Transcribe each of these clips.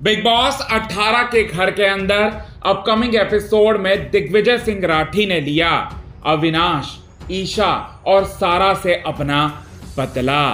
Big boss 18 के घर के अंदर अपकमिंग एपिसोड में दिग्विजय सिंह राठी ने लिया अविनाश, ईशा और सारा से अपना बदला।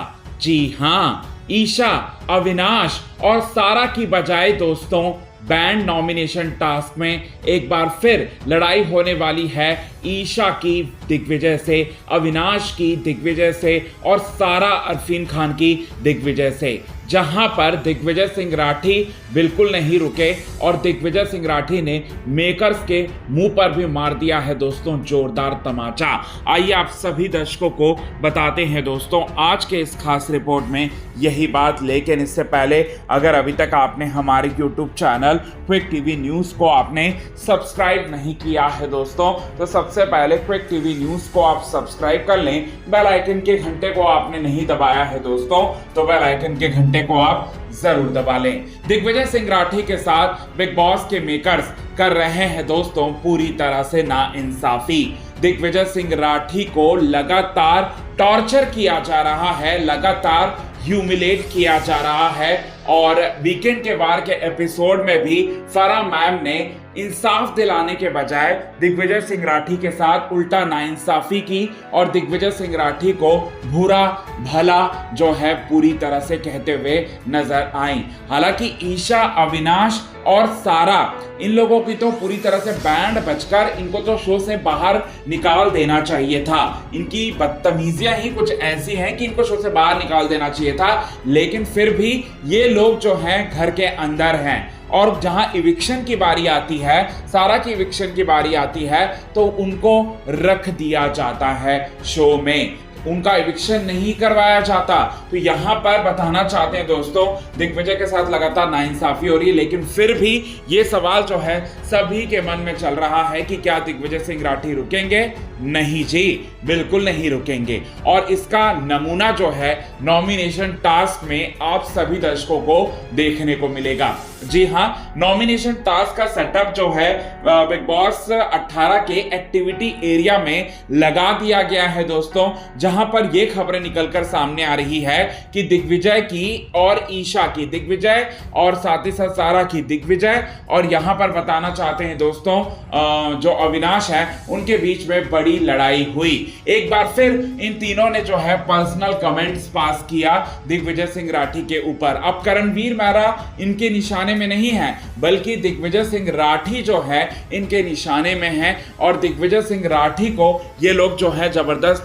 जी हां, ईशा, अविनाश और सारा की बजाय दोस्तों बैंड नॉमिनेशन टास्क में एक बार फिर लड़ाई होने वाली है ईशा की दिग्विजय से, अविनाश की दिग्विजय से और सारा अरफीन खान की दिग्विजय से, जहां पर दिग्विजय सिंह राठी बिल्कुल नहीं रुके और दिग्विजय सिंह राठी ने मेकर्स के मुंह पर भी मार दिया है दोस्तों जोरदार तमाचा। आइए आप सभी दर्शकों को बताते हैं दोस्तों आज के इस खास रिपोर्ट में यही बात। लेकिन इससे पहले अगर अभी तक आपने हमारे YouTube channel quick TV news को आपने सब्सक्राइब नहीं किया है दोस्तों, तो सबसे पहले क्विक टीवी न्यूज़ को आप सब्सक्राइब कर लें। बेल आइकन के घंटे को आपने नहीं दबाया है दोस्तों, तो बेल आइकन के घंटे को आप जरूर दबा लें। दिग्विजय सिंह राठी के साथ बिग बॉस के मेकर्स कर रहे हैं दोस्तों पूरी तरह से नाइंसाफी। दिग्विजय सिंह राठी को लगातार टॉर्चर किया जा रहा है, लगातार ह्यूमिलेट किया जा रहा है और वीकेंड के वार के एपिसोड में भी फराह मैम ने इंसाफ दिलाने के बजाय दिग्विजय सिंह राठी के साथ उल्टा नाइंसाफी की और दिग्विजय सिंह राठी को बुरा भला जो है पूरी तरह से कहते हुए नजर आई। हालांकि ईशा, अविनाश और सारा, इन लोगों की तो पूरी तरह से बैंड बजकर इनको तो शो से बाहर निकाल देना चाहिए था। इनकी बदतमीजियां ही कुछ ऐसी हैं कि इनको शो से बाहर निकाल देना चाहिए था, लेकिन फिर भी ये लोग जो हैं घर के अंदर हैं और जहां इविक्शन की बारी आती है, सारा की इविक्शन की बारी आती है, तो उनको रख दिया जाता है शो में, उनका इविक्शन नहीं करवाया जाता। तो यहां पर बताना चाहते हैं दोस्तों दिग्विजय के साथ लगातार नाइंसाफी हो रही है, लेकिन फिर भी ये सवाल जो है सभी के मन में चल रहा है कि क्या दिग्विजय सिंह राठी रुकेंगे? नहीं जी, बिल्कुल नहीं रुकेंगे। और इसका नमूना जो है नॉमिनेशन टास्क में आप सभी दर्शकों को देखने को मिलेगा। जी हां, नॉमिनेशन टास्क का सेटअप जो है बिग बॉस 18 के एक्टिविटी एरिया में लगा दिया गया है दोस्तों, जहां पर यह खबरें निकलकर सामने आ रही है कि दिग्विजय की और ईशा की दिग्विजय और साथ ही साथ सारा की दिग्विजय, और यहां पर बताना चाहते हैं दोस्तों जो अविनाश है उनके बीच में बड़ी लड़ाई हुई। एक बार फिर इन तीनों ने जो है पर्सनल कमेंट्स पास किया दिग्विजय सिंह राठी के ऊपर। अब करणवीर मेहरा इनके निशाने में नहीं है, बल्कि दिग्विजय सिंह राठी जो है इनके निशाने में है और दिग्विजय सिंह राठी को ये लोग जो है जबरदस्त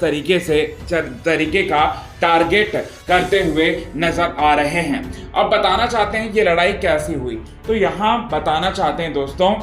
तरीके का टारगेट करते हुए नजर आ रहे हैं। अब बताना चाहते हैं ये लड़ाई कैसी हुई, तो यहां बताना चाहते हैं दोस्तों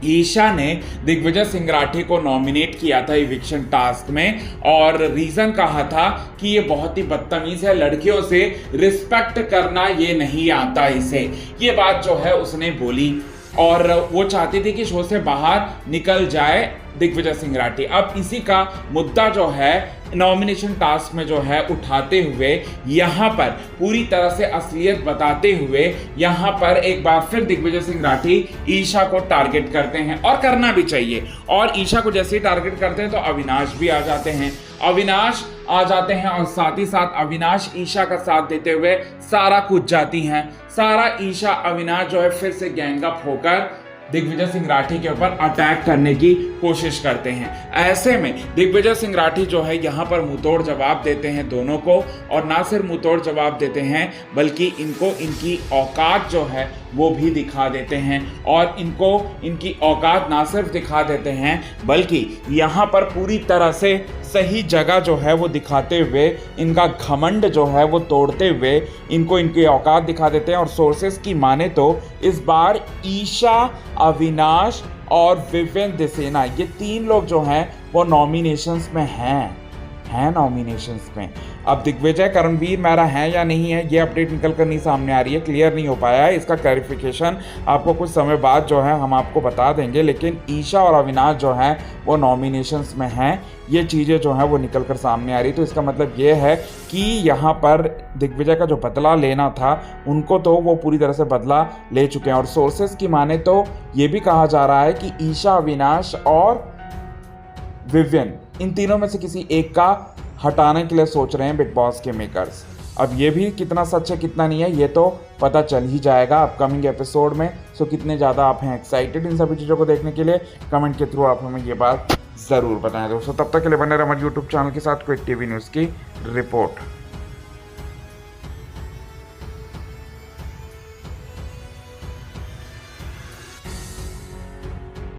ईशा ने दिग्विजय सिंह राठी को नॉमिनेट किया था इविक्शन टास्क में और रीजन कहा था कि ये बहुत ही बदतमीज है, लड़कियों से रिस्पेक्ट करना ये नहीं आता इसे, ये बात जो है उसने बोली और वो चाहती थी कि शो से बाहर निकल जाए दिग्विजय सिंह राठी। अब इसी का मुद्दा जो है नॉमिनेशन टास्क में जो है उठाते हुए यहां पर पूरी तरह से असलियत बताते हुए यहां पर एक बार फिर दिग्विजय सिंह राठी ईशा को टारगेट करते हैं और करना भी चाहिए। और ईशा को जैसे ही टारगेट करते हैं तो अविनाश भी आ जाते हैं, और साथ ही साथ अविनाश ईशा का साथ देते हुए सारा कूद जाती हैं। सारा, ईशा, अविनाश जो है फिर से गैंगअप होकर दिग्विजय सिंह राठी के ऊपर अटैक करने की कोशिश करते हैं। ऐसे में दिग्विजय सिंह राठी जो है यहाँ पर मुंहतोड़ जवाब देते हैं दोनों को, और ना सिर्फ मुंहतोड़ जवाब देते हैं बल्कि इनको इनकी औकात जो है वो भी दिखा देते हैं। और इनको इनकी औकात ना सिर्फ दिखा देते हैं बल्कि यहाँ पर पूरी तरह से सही जगह जो है वो दिखाते हुए इनका घमंड जो है वो तोड़ते हुए इनको इनकी औकात दिखा देते हैं। और सोर्सेस की माने तो इस बार ईशा, अविनाश और विवेन दिसेना, ये तीन लोग जो हैं वो नॉमिनेशंस में हैं नॉमिनेशंस में। अब दिग्विजय, करणवीर मेहरा है या नहीं है, ये अपडेट निकल कर नहीं सामने आ रही है, क्लियर नहीं हो पाया है। इसका क्लैरिफिकेशन आपको कुछ समय बाद जो है हम आपको बता देंगे, लेकिन ईशा और अविनाश जो हैं वो नॉमिनेशंस में हैं, ये चीज़ें जो हैं वो निकल कर सामने आ रही। तो इसका मतलब ये है कि यहाँ पर दिग्विजय का जो बदला लेना था उनको तो वो पूरी तरह से बदला ले चुके हैं। और सोर्सेस की माने तो ये भी कहा जा रहा है कि ईशा, अविनाश और विवियन, इन तीनों में से किसी एक का हटाने के लिए सोच रहे हैं बिग बॉस के मेकर्स। अब ये भी कितना सच है कितना नहीं है ये तो पता चल ही जाएगा अपकमिंग एपिसोड में। सो कितने ज़्यादा आप हैं एक्साइटेड इन सभी चीज़ों को देखने के लिए, कमेंट के थ्रू आप हमें ये बात ज़रूर बताएं दोस्तों। तब तक के लिए बने रहे हमारे यूट्यूब चैनल के साथ क्विक टीवी न्यूज़ की रिपोर्ट।